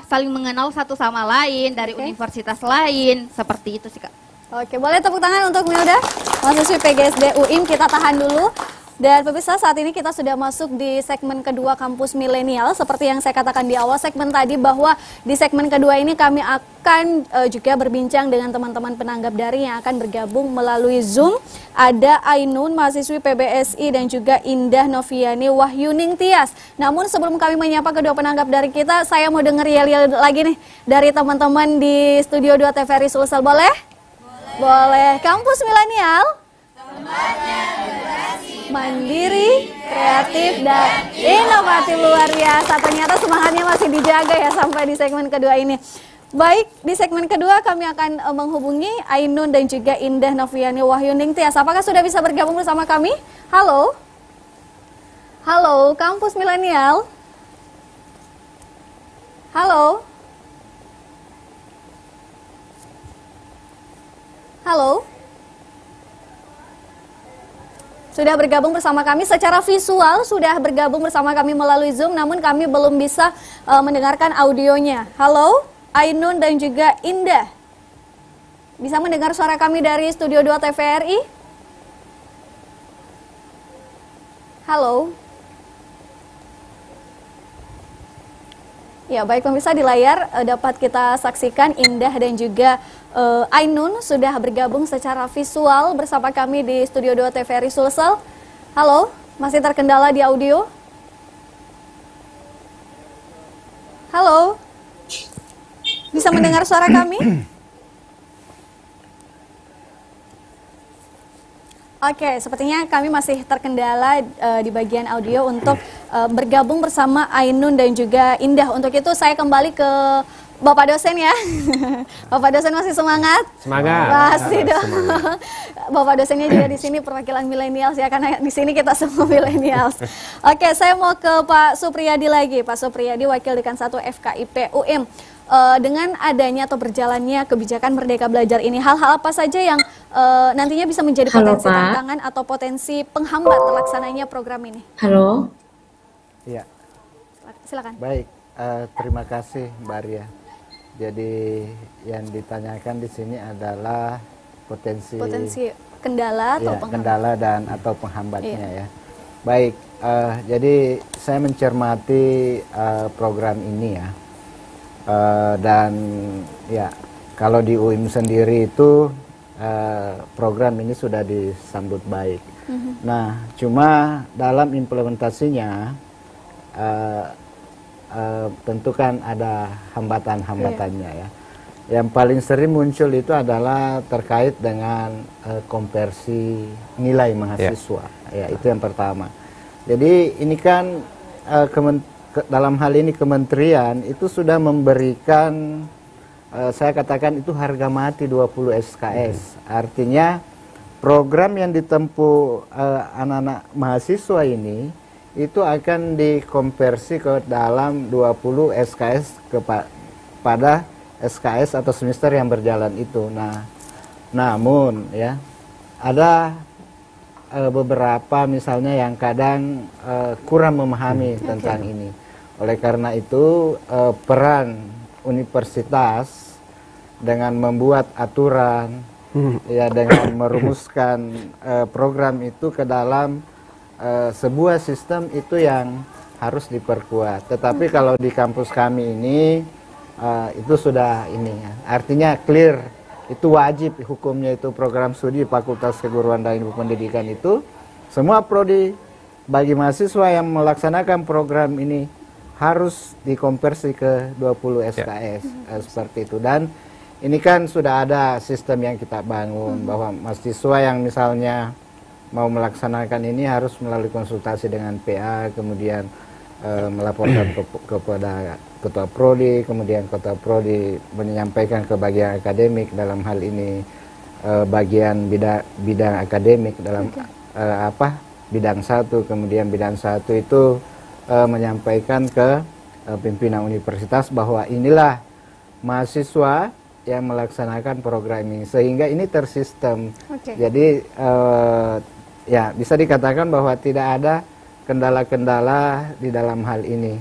saling mengenal satu sama lain dari universitas lain, seperti itu sih, Kak. Oke, boleh tepuk tangan untuk Milda, mahasiswi PGSD UIM. Kita tahan dulu. Dan pemirsa, saat ini kita sudah masuk di segmen kedua Kampus Milenial. Seperti yang saya katakan di awal segmen tadi, bahwa di segmen kedua ini kami akan juga berbincang dengan teman-teman penanggap daring yang akan bergabung melalui Zoom. Ada Ainun, mahasiswi PBSI, dan juga Indah Noviani Wahyuning Tias. Namun sebelum kami menyapa kedua penanggap daring kita, saya mau dengar yel-yel lagi nih dari teman-teman di Studio 2 TVRI Sulsel. Boleh? Boleh. Kampus Milenial, tempatnya generasi mandiri, kreatif, dan inovatif, luar biasa. Ternyata semangatnya masih dijaga ya sampai di segmen kedua ini. Baik, di segmen kedua kami akan menghubungi Ainun dan juga Indah Noviani Wahyuning Tias. Apakah sudah bisa bergabung bersama kami? Halo? Halo, Kampus Milenial? Halo? Halo? Sudah bergabung bersama kami secara visual, sudah bergabung bersama kami melalui Zoom, namun kami belum bisa mendengarkan audionya. Halo? Ainun dan juga Indah, bisa mendengar suara kami dari Studio 2 TVRI? Halo? Ya, baik pemirsa, di layar dapat kita saksikan Indah dan juga Ainun sudah bergabung secara visual bersama kami di Studio 2 TVRI Sulsel. Halo, masih terkendala di audio? Halo? Bisa mendengar suara kami? Oke, sepertinya kami masih terkendala di bagian audio untuk bergabung bersama Ainun dan juga Indah. Untuk itu saya kembali ke Bapak dosen ya. Bapak dosen masih semangat? Semangat. Masih dong. Bapak dosennya juga di sini perwakilan milenials ya, karena di sini kita semua milenials. Oke, saya mau ke Pak Supriyadi lagi. Pak Supriyadi, Wakil Dekan 1 FKIP UIM. Dengan adanya atau berjalannya kebijakan Merdeka Belajar ini, hal-hal apa saja yang nantinya bisa menjadi potensi tantangan atau potensi penghambat terlaksananya program ini? Halo. Iya. Silakan. Baik, terima kasih Mbak Ria. Jadi yang ditanyakan di sini adalah potensi kendala atau ya, kendala dan atau penghambatnya ya. Baik, jadi saya mencermati program ini ya. Dan ya kalau di UIM sendiri itu program ini sudah disambut baik. Nah, cuma dalam implementasinya tentu kan ada hambatan-hambatannya ya. Yang paling sering muncul itu adalah terkait dengan konversi nilai mahasiswa. Ya, itu yang pertama. Jadi ini kan dalam hal ini kementerian itu sudah memberikan saya katakan itu harga mati 20 SKS. Artinya program yang ditempuh anak-anak mahasiswa ini itu akan dikonversi ke dalam 20 SKS pada SKS atau semester yang berjalan itu. Nah, namun ya ada beberapa misalnya yang kadang kurang memahami tentang ini. Oleh karena itu peran universitas dengan membuat aturan ya, dengan merumuskan program itu ke dalam sebuah sistem itu yang harus diperkuat. Tetapi kalau di kampus kami ini itu sudah ini ya, artinya clear, itu wajib hukumnya, itu program studi Fakultas Keguruan dan Ilmu Pendidikan itu semua prodi bagi mahasiswa yang melaksanakan program ini harus dikonversi ke 20 SKS seperti itu. Dan ini kan sudah ada sistem yang kita bangun bahwa mahasiswa yang misalnya mau melaksanakan ini harus melalui konsultasi dengan PA, kemudian melaporkan kepada ketua prodi, kemudian ketua prodi menyampaikan ke bagian akademik, dalam hal ini bagian bidang akademik dalam bidang 1, kemudian bidang 1 itu menyampaikan ke pimpinan universitas bahwa inilah mahasiswa yang melaksanakan program ini, sehingga ini tersistem. Jadi ya bisa dikatakan bahwa tidak ada kendala-kendala di dalam hal ini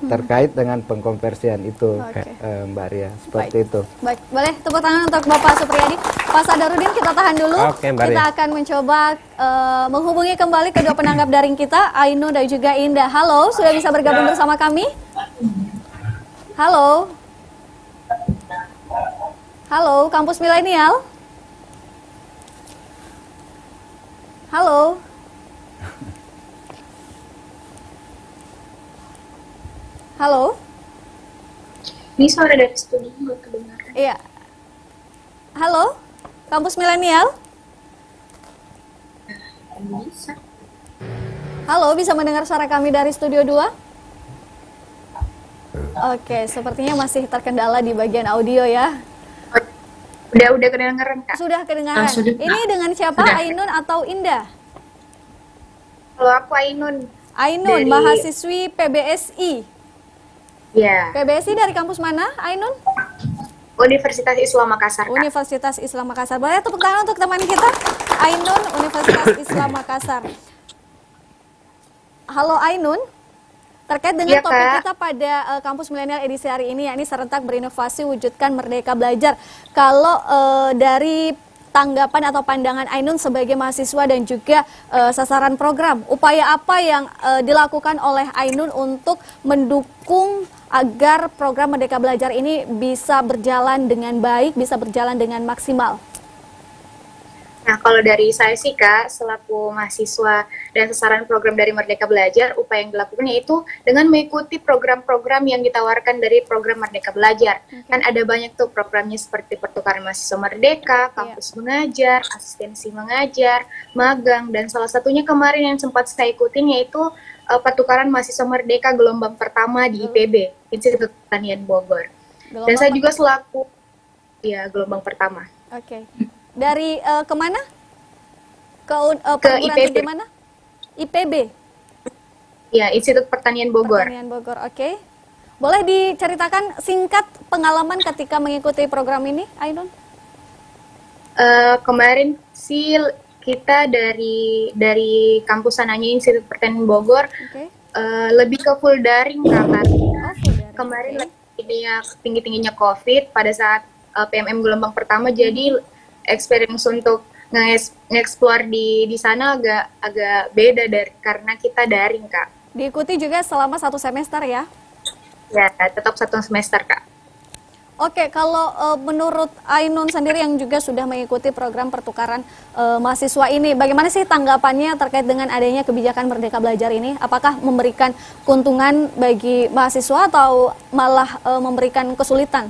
terkait dengan pengkonversian itu, Mbak Ria, seperti itu. Baik, boleh tepuk tangan untuk Bapak Supriyadi. Pak Sadarudin, kita tahan dulu. Kita akan mencoba menghubungi kembali kedua penanggap daring kita, Ainun dan juga Indah. Halo, sudah bisa bergabung bersama kami? Halo. Halo, Kampus Milenial. Halo. Halo. Ini suara dari studio nggak kedengaran. Iya. Halo, Kampus Milenial. Bisa. Halo, bisa mendengar suara kami dari Studio 2? Oke, sepertinya masih terkendala di bagian audio ya. Udah kedengeran Kak. Sudah kedengaran. Sudah, Ini Kak. dengan siapa? Sudah. Ainun atau Indah? Kalau aku Ainun. Ainun, Dari- mahasiswi PBSI. Ya, PBSI dari kampus mana, Ainun? Universitas Islam Makassar Kak. Universitas Islam Makassar. Boleh tepuk tangan untuk teman kita? Ainun, Universitas Islam Makassar. Halo Ainun. Terkait dengan Iya, topik Kak. kita pada Kampus Milenial edisi hari ini, yakni serentak berinovasi wujudkan Merdeka Belajar. Kalau dari tanggapan atau pandangan Ainun sebagai mahasiswa dan juga sasaran program, upaya apa yang dilakukan oleh Ainun untuk mendukung agar program Merdeka Belajar ini bisa berjalan dengan baik, bisa berjalan dengan maksimal? Nah, kalau dari saya sih Kak, selaku mahasiswa dan sasaran program dari Merdeka Belajar, upaya yang dilakukan yaitu dengan mengikuti program-program yang ditawarkan dari program Merdeka Belajar. Kan ada banyak tuh programnya seperti pertukaran mahasiswa merdeka, kampus mengajar, asistensi mengajar, magang, dan salah satunya kemarin yang sempat saya ikutin yaitu pertukaran mahasiswa merdeka gelombang pertama di IPB, Institut Pertanian Bogor. Dan saya juga selaku gelombang pertama. Oke. Dari kemana? Ke perguruan IPB. tinggi mana? IPB. Ya, Institut Pertanian Bogor. Pertanian Bogor. Oke. Boleh diceritakan singkat pengalaman ketika mengikuti program ini, Ainun? Kemarin sih kita dari kampus sananya Institut Pertanian Bogor Oke. lebih ke full daring Kak, karena Oh, full daring. kemarin Oke. lagi tinggi-tingginya COVID pada saat PMM gelombang pertama, jadi experience untuk nge-explore di sana agak beda karena kita daring Kak. Diikuti juga selama 1 semester ya? Ya, tetap 1 semester Kak. Oke, kalau menurut Ainun sendiri yang juga sudah mengikuti program pertukaran mahasiswa ini, bagaimana sih tanggapannya terkait dengan adanya kebijakan Merdeka Belajar ini? Apakah memberikan keuntungan bagi mahasiswa atau malah memberikan kesulitan?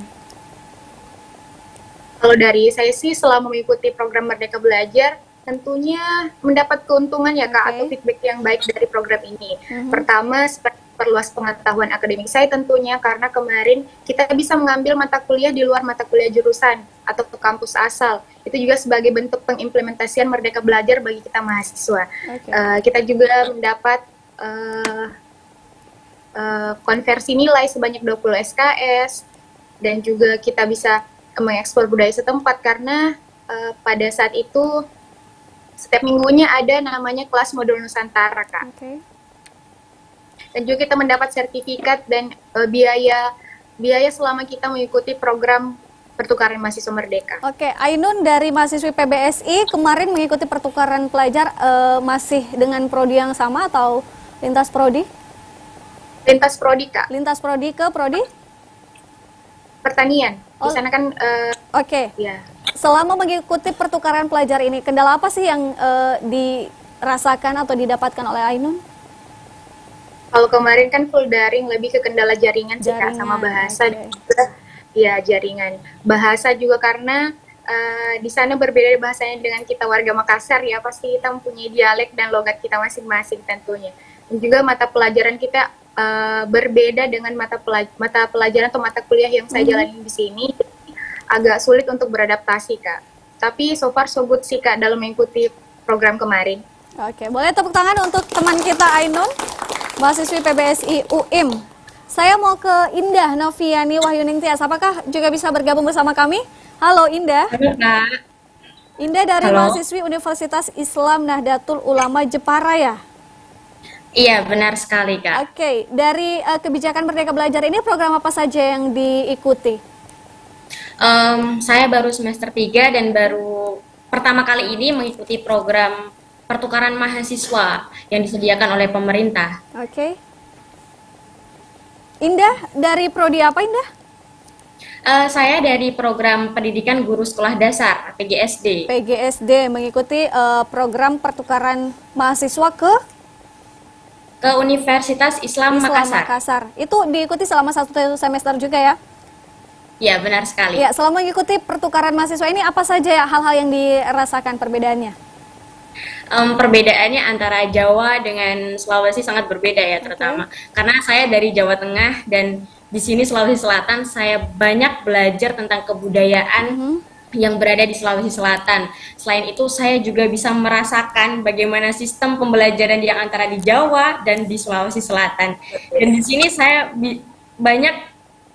Kalau dari saya sih selama mengikuti program Merdeka Belajar tentunya mendapat keuntungan ya Kak, atau feedback yang baik dari program ini. Pertama, seperti perluas pengetahuan akademik saya tentunya, karena kemarin kita bisa mengambil mata kuliah di luar mata kuliah jurusan atau ke kampus asal. Itu juga sebagai bentuk pengimplementasian Merdeka Belajar bagi kita mahasiswa. Kita juga mendapat konversi nilai sebanyak 20 SKS, dan juga kita bisa mengekspor budaya setempat karena pada saat itu setiap minggunya ada namanya kelas modul Nusantara Kak. Dan juga kita mendapat sertifikat dan biaya selama kita mengikuti program pertukaran mahasiswa merdeka. Oke, Ainun dari mahasiswi PBSI kemarin mengikuti pertukaran pelajar masih dengan prodi yang sama atau lintas prodi? Lintas prodi Kak. Lintas prodi ke prodi? Pertanian. Di sana kan Oke. ya. Selama mengikuti pertukaran pelajar ini, kendala apa sih yang dirasakan atau didapatkan oleh Ainun? Kalau kemarin kan full daring, lebih ke kendala jaringan sih Kak, sama bahasa. Dan juga, ya, jaringan. Bahasa juga karena di sana berbeda bahasanya dengan kita warga Makassar ya, pasti kita mempunyai dialek dan logat kita masing-masing tentunya. Dan juga mata pelajaran kita berbeda dengan mata pelajaran atau mata kuliah yang saya jalani di sini. Agak sulit untuk beradaptasi Kak. Tapi so far so good sih Kak dalam mengikuti program kemarin. Oke, boleh tepuk tangan untuk teman kita Ainun, mahasiswi PBSI UIM. Saya mau ke Indah Noviani Wahyuning Tias. Apakah juga bisa bergabung bersama kami? Halo Indah. Halo Kak. Indah dari Halo. mahasiswi Universitas Islam Nahdlatul Ulama Jepara ya? Iya, benar sekali Kak. Oke, dari kebijakan Merdeka Belajar ini program apa saja yang diikuti? Saya baru semester 3 dan baru pertama kali ini mengikuti program pertukaran mahasiswa yang disediakan oleh pemerintah. Oke. Indah, dari prodi apa Indah? Saya dari program pendidikan guru sekolah dasar, PGSD. PGSD, mengikuti program pertukaran mahasiswa ke Universitas Islam Makassar. Makassar. Itu diikuti selama 1 semester juga ya? Ya, benar sekali. Ya, selama mengikuti pertukaran mahasiswa ini apa saja ya hal-hal yang dirasakan perbedaannya? Perbedaannya antara Jawa dengan Sulawesi sangat berbeda ya, terutama karena saya dari Jawa Tengah dan di sini Sulawesi Selatan saya banyak belajar tentang kebudayaan yang berada di Sulawesi Selatan. Selain itu saya juga bisa merasakan bagaimana sistem pembelajaran yang antara di Jawa dan di Sulawesi Selatan. Dan di sini saya banyak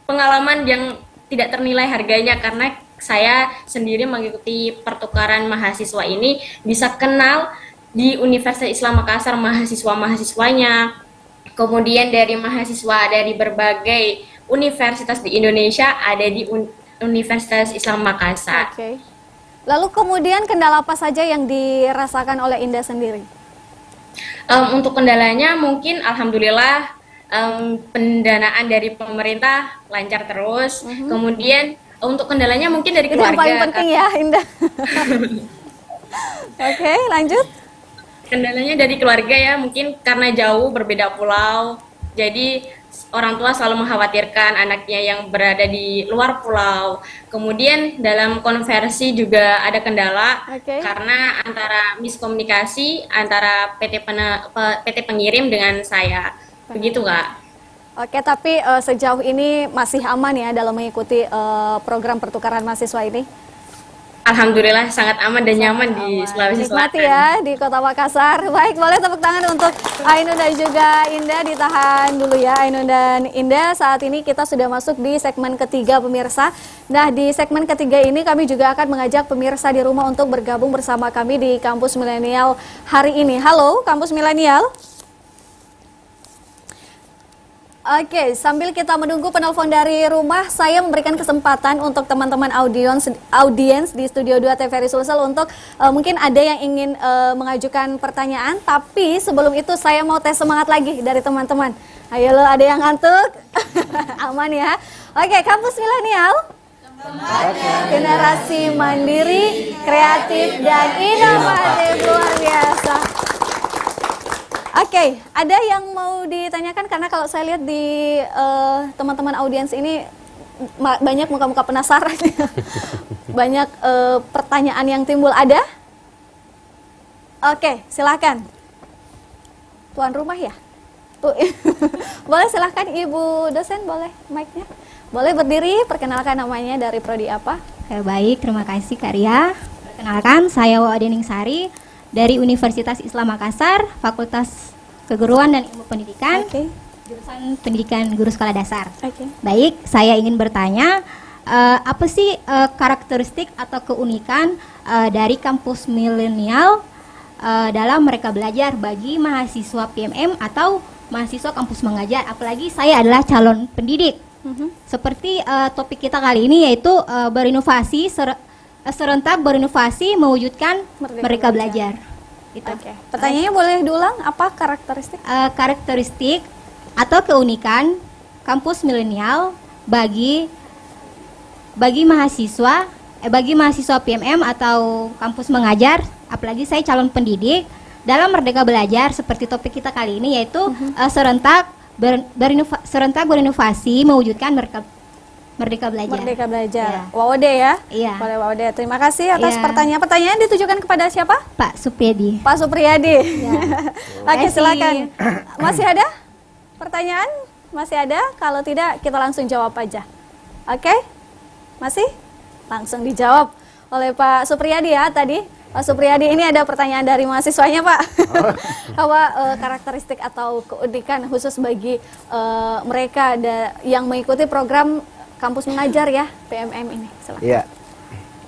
pengalaman yang tidak ternilai harganya karena saya sendiri mengikuti pertukaran mahasiswa ini, bisa kenal di Universitas Islam Makassar mahasiswa-mahasiswanya. Kemudian dari mahasiswa dari berbagai universitas di Indonesia ada di Universitas Islam Makassar. Oke. Lalu kemudian kendala apa saja yang dirasakan oleh Indah sendiri? Untuk kendalanya mungkin alhamdulillah pendanaan dari pemerintah lancar terus. Kemudian untuk kendalanya mungkin dari keluarga. Itu yang paling penting ya, Indah. Oke, lanjut. Kendalanya dari keluarga ya, mungkin karena jauh berbeda pulau. Jadi orang tua selalu mengkhawatirkan anaknya yang berada di luar pulau. Kemudian dalam konversi juga ada kendala karena antara miskomunikasi antara PT pengirim dengan saya. Begitu, Kak. Oke, tapi sejauh ini masih aman ya dalam mengikuti program pertukaran mahasiswa ini? Alhamdulillah sangat aman dan nyaman di Sulawesi Nikmati Selatan. ya di Kota Makassar. Baik, boleh tepuk tangan untuk Ainun dan juga Indah. Ditahan dulu ya Ainun dan Indah. Saat ini kita sudah masuk di segmen ketiga pemirsa. Nah, di segmen ketiga ini kami juga akan mengajak pemirsa di rumah untuk bergabung bersama kami di Kampus Milenial hari ini. Halo Kampus Milenial. Oke, sambil kita menunggu penelpon dari rumah, saya memberikan kesempatan untuk teman-teman audiens di Studio 2 TVRI Sulsel untuk mungkin ada yang ingin mengajukan pertanyaan, tapi sebelum itu saya mau tes semangat lagi dari teman-teman. Ayo lo, ada yang ngantuk? Aman ya? Oke, Kampus Milenial. Generasi mandiri, kreatif, dan inovatif, luar biasa. Oke, ada yang mau ditanyakan karena kalau saya lihat di teman-teman audiens ini banyak muka-muka penasaran, banyak pertanyaan yang timbul. Ada? Oke, silakan. Tuan rumah ya? Boleh silakan Ibu dosen, boleh mic-nya. Boleh berdiri, perkenalkan namanya, dari prodi apa? Baik, terima kasih Kak Ria. Perkenalkan, saya Wadening Sari dari Universitas Islam Makassar, Fakultas Keguruan dan Ilmu Pendidikan, jurusan Pendidikan Guru Sekolah Dasar. Baik, saya ingin bertanya, apa sih karakteristik atau keunikan dari kampus milenial dalam mereka belajar bagi mahasiswa PMM atau mahasiswa kampus mengajar? Apalagi saya adalah calon pendidik. Seperti topik kita kali ini yaitu berinovasi, serentak berinovasi mewujudkan mereka belajar. Gitu. Pertanyaannya boleh diulang, apa karakteristik? Karakteristik atau keunikan kampus milenial bagi mahasiswa PMM atau kampus mengajar, apalagi saya calon pendidik dalam Merdeka Belajar seperti topik kita kali ini yaitu serentak berinovasi mewujudkan Merdeka Belajar. Merdeka Belajar. Ya. Wawode ya? Iya. Boleh Wawode. Terima kasih atas pertanyaan. Pertanyaan ditujukan kepada siapa? Pak Supriyadi. Pak Supriyadi. Ya. Oke, silakan. Masih ada pertanyaan? Masih ada? Kalau tidak, kita langsung jawab aja. Oke? Masih? Langsung dijawab oleh Pak Supriyadi ya tadi. Pak Supriyadi, ini ada pertanyaan dari mahasiswanya Pak. Apa karakteristik atau keunikan khusus bagi mereka yang mengikuti program kampus mengajar ya, PMM ini? Iya,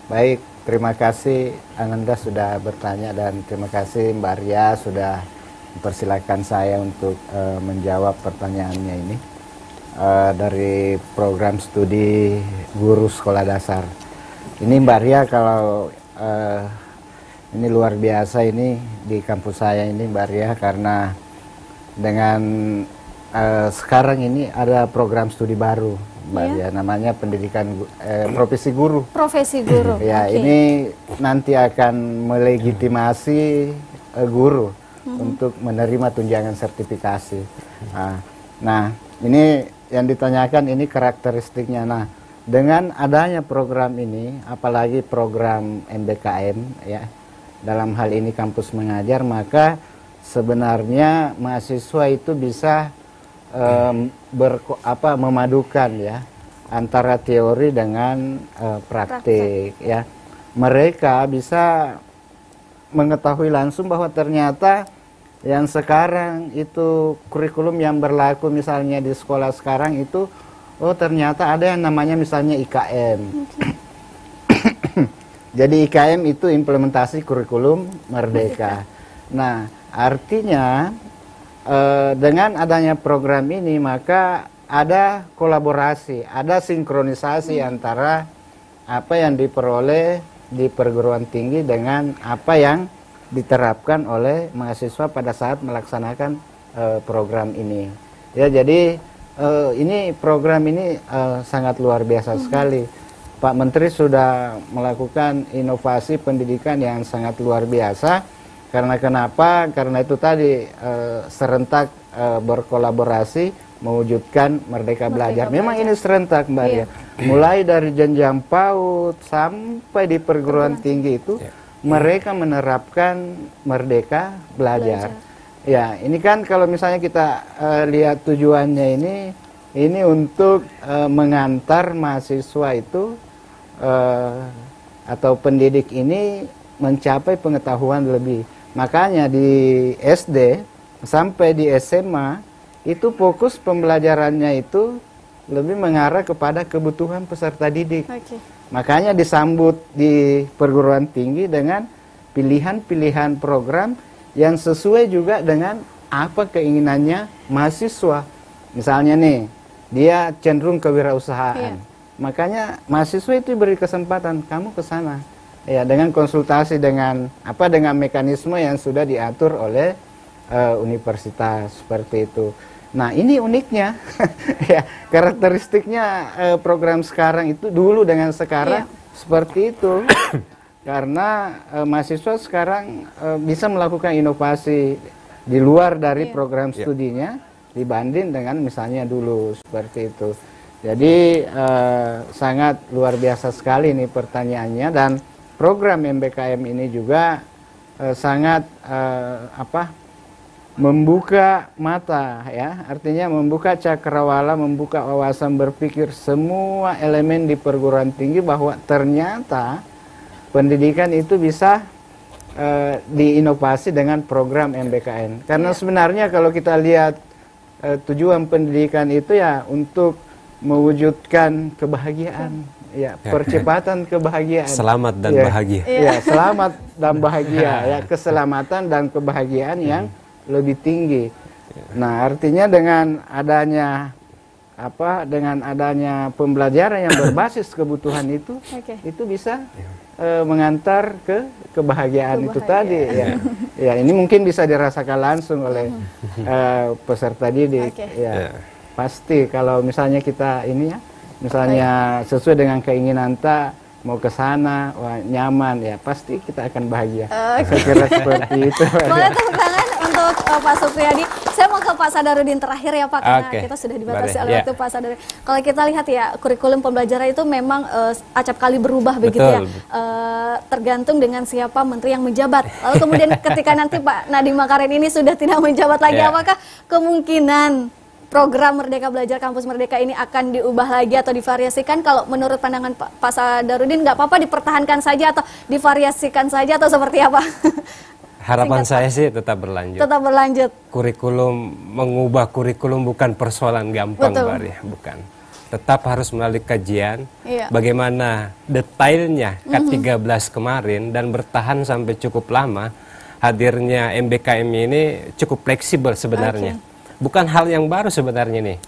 baik, terima kasih Ananda sudah bertanya dan terima kasih Mbak Ria sudah mempersilahkan saya untuk menjawab pertanyaannya ini dari program studi guru sekolah dasar. Ini Mbak Ria, kalau ini luar biasa ini di kampus saya ini Mbak Ria, karena dengan sekarang ini ada program studi baru Mbak Ria, namanya pendidikan profesi guru. Profesi guru. Ya, ini nanti akan melegitimasi guru untuk menerima tunjangan sertifikasi. Nah, ini yang ditanyakan ini karakteristiknya. Nah, dengan adanya program ini, apalagi program MBKM ya, dalam hal ini kampus mengajar, maka sebenarnya mahasiswa itu bisa memadukan ya antara teori dengan praktik ya. Mereka bisa mengetahui langsung bahwa ternyata yang sekarang itu kurikulum yang berlaku misalnya di sekolah sekarang itu, oh ternyata ada yang namanya misalnya IKM. Jadi IKM itu implementasi kurikulum merdeka. Nah, artinya dengan adanya program ini maka ada kolaborasi, ada sinkronisasi antara apa yang diperoleh di perguruan tinggi dengan apa yang diterapkan oleh mahasiswa pada saat melaksanakan program ini. Ya, jadi ini program ini sangat luar biasa sekali. Pak Menteri sudah melakukan inovasi pendidikan yang sangat luar biasa. Karena kenapa? Karena itu tadi serentak berkolaborasi mewujudkan Merdeka Belajar. Memang ini serentak, Mbak ya. Mulai dari jenjang PAUD sampai di perguruan tinggi itu mereka menerapkan Merdeka Belajar. Ya, ini kan kalau misalnya kita lihat tujuannya ini untuk mengantar mahasiswa itu atau pendidik ini mencapai pengetahuan lebih. Makanya di SD sampai di SMA itu fokus pembelajarannya itu lebih mengarah kepada kebutuhan peserta didik. Makanya disambut di perguruan tinggi dengan pilihan-pilihan program yang sesuai juga dengan apa keinginannya mahasiswa. Misalnya nih, dia cenderung kewirausahaan. Makanya mahasiswa itu beri kesempatan, kamu ke sana. Ya, dengan konsultasi dengan mekanisme yang sudah diatur oleh universitas seperti itu. Nah, ini uniknya ya, karakteristiknya program sekarang itu dulu dengan sekarang seperti itu. Karena mahasiswa sekarang bisa melakukan inovasi di luar dari program studinya dibanding dengan misalnya dulu seperti itu. Jadi sangat luar biasa sekali nih pertanyaannya, dan program MBKM ini juga sangat membuka mata ya, artinya membuka cakrawala, membuka wawasan berpikir semua elemen di perguruan tinggi bahwa ternyata pendidikan itu bisa diinovasi dengan program MBKM. Karena sebenarnya kalau kita lihat tujuan pendidikan itu ya untuk mewujudkan kebahagiaan. Ya, percepatan kebahagiaan. Selamat dan bahagia. Ya, selamat dan bahagia. Ya, keselamatan dan kebahagiaan yang lebih tinggi. Nah, artinya dengan adanya pembelajaran yang berbasis kebutuhan itu bisa mengantar ke kebahagiaan itu tadi. Ya, ini mungkin bisa dirasakan langsung oleh peserta didik. Ya, pasti kalau misalnya kita ini ya. Misalnya sesuai dengan keinginan mau ke sana, nyaman ya, pasti kita akan bahagia. Saya kira seperti itu. Boleh tepuk tangan untuk Pak Supriyadi. Saya mau ke Pak Sadarudin terakhir ya Pak, karena kita sudah dibatasi oleh waktu Pak Sadarudin. Kalau kita lihat ya, kurikulum pembelajaran itu memang acap kali berubah begitu ya. Tergantung dengan siapa menteri yang menjabat. Lalu kemudian ketika nanti Pak Nadiem Makarim ini sudah tidak menjabat lagi, apakah kemungkinan program Merdeka Belajar Kampus Merdeka ini akan diubah lagi atau divariasikan? Kalau menurut pandangan Pak Sadarudin, nggak apa-apa dipertahankan saja atau divariasikan saja atau seperti apa? Harapan saya sih tetap berlanjut. Tetap berlanjut. Mengubah kurikulum bukan persoalan gampang, Mbak ya, bukan. Tetap harus melalui kajian bagaimana detailnya K13 kemarin dan bertahan sampai cukup lama. Hadirnya MBKM ini cukup fleksibel sebenarnya. Bukan hal yang baru sebenarnya nih,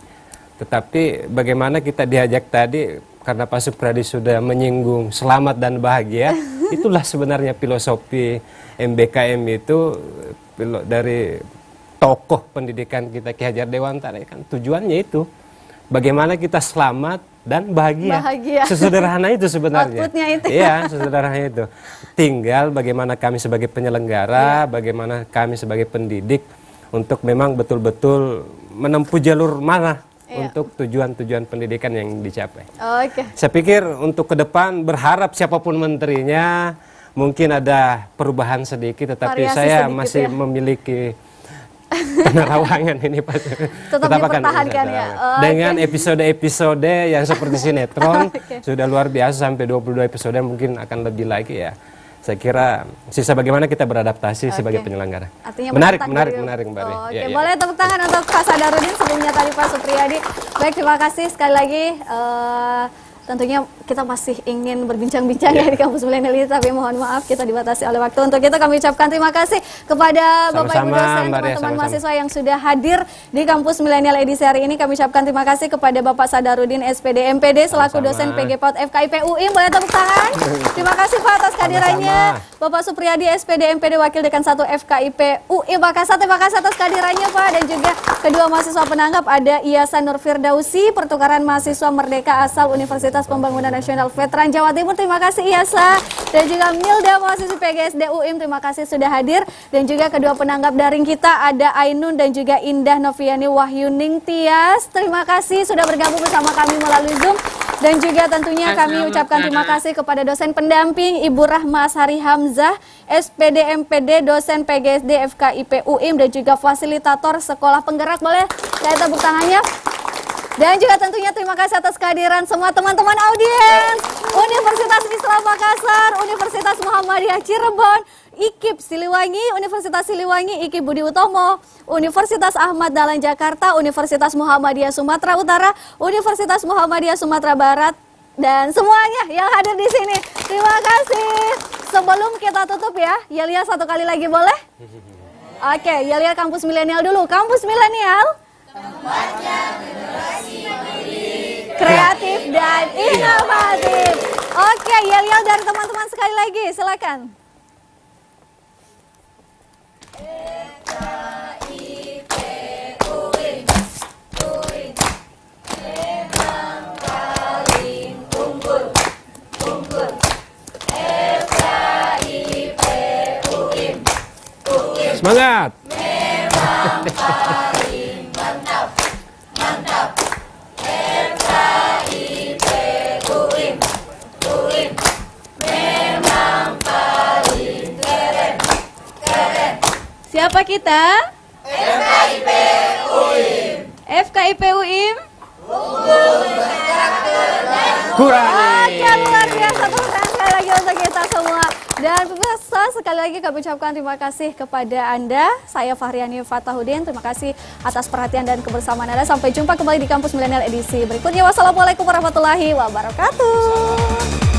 tetapi bagaimana kita diajak tadi, karena Pak Supriyadi sudah menyinggung selamat dan bahagia, itulah sebenarnya filosofi MBKM itu dari tokoh pendidikan kita Ki Hajar Dewantara, kan tujuannya itu, bagaimana kita selamat dan bahagia. Sesederhana itu sebenarnya. Iya, sesederhana itu. Tinggal bagaimana kami sebagai penyelenggara, bagaimana kami sebagai pendidik, untuk memang betul-betul menempuh jalur mana untuk tujuan-tujuan pendidikan yang dicapai. Saya pikir untuk ke depan berharap siapapun menterinya mungkin ada perubahan sedikit, tetapi saya masih memiliki penerawangan ini Pak. Tetap dipertahankan ya. Dengan episode-episode yang seperti sinetron sudah luar biasa sampai 22 episode, mungkin akan lebih lagi ya. Saya kira sisa bagaimana kita beradaptasi sebagai penyelenggara. Artinya menarik Mbak Ria. Oke, boleh tepuk tangan untuk Pak Sadarudin, sebelumnya tadi Pak Supriyadi. Baik, terima kasih sekali lagi. Tentunya kita masih ingin berbincang-bincang ya di kampus milenial ini, tapi mohon maaf kita dibatasi oleh waktu. Untuk itu kami ucapkan terima kasih kepada Bapak Ibu dosen, teman-teman mahasiswa yang sudah hadir di kampus milenial edisi hari ini. Kami ucapkan terima kasih kepada Bapak Sadarudin SPD MPD selaku dosen PGPOT FKIP UIM. Boleh tepuk tangan. Terima kasih Pak atas kehadirannya. Bapak Supriyadi SPD MPD Wakil Dekan 1 FKIP UIM Makassar. Terima kasih atas kehadirannya Pak, dan juga kedua mahasiswa penanggap ada Iyasa Nur Firdausi, pertukaran mahasiswa Merdeka asal Universitas Pembangunan Nasional Veteran Jawa Timur. Terima kasih Iyasa. Dan juga Milda, mahasiswi PGSD UIM. Terima kasih sudah hadir. Dan juga kedua penanggap daring kita ada Ainun dan juga Indah Noviani Wahyuning Tias. Terima kasih sudah bergabung bersama kami melalui Zoom. Dan juga tentunya kami ucapkan terima kasih kepada dosen pendamping Ibu Rahma Ashari Hamzah, SPD MPD, dosen PGSD FKIP UIM, dan juga fasilitator sekolah penggerak. Boleh saya tepuk tangannya. Dan juga tentunya terima kasih atas kehadiran semua teman-teman audiens Universitas Islam Makassar, Universitas Muhammadiyah Cirebon, IKIP Siliwangi, Universitas Siliwangi, IKIP Budi Utomo, Universitas Ahmad Dahlan Jakarta, Universitas Muhammadiyah Sumatera Utara, Universitas Muhammadiyah Sumatera Barat, dan semuanya yang hadir di sini. Terima kasih. Sebelum kita tutup ya, Yelia satu kali lagi boleh? Oke, Yelia kampus milenial dulu. Kampus milenial, tempatnya generasi kreatif dan inovatif. Oke, yel-yel dari teman-teman sekali lagi, silakan. FKIP UIN, memang paling unggul. FKIP UIN, Semangat. memang paling mantap. FKIP UIN, memang paling keren. Siapa kita? FKIP UIN. FKIP UIN. Kurangi. Oke, luar biasa. Tepuk tangan sekali lagi untuk kita semua. Dan pemirsa, sekali lagi kami ucapkan terima kasih kepada Anda. Saya Fahriani Fatahudin. Terima kasih atas perhatian dan kebersamaan Anda. Sampai jumpa kembali di Kampus Milenial edisi berikutnya. Wassalamualaikum warahmatullahi wabarakatuh.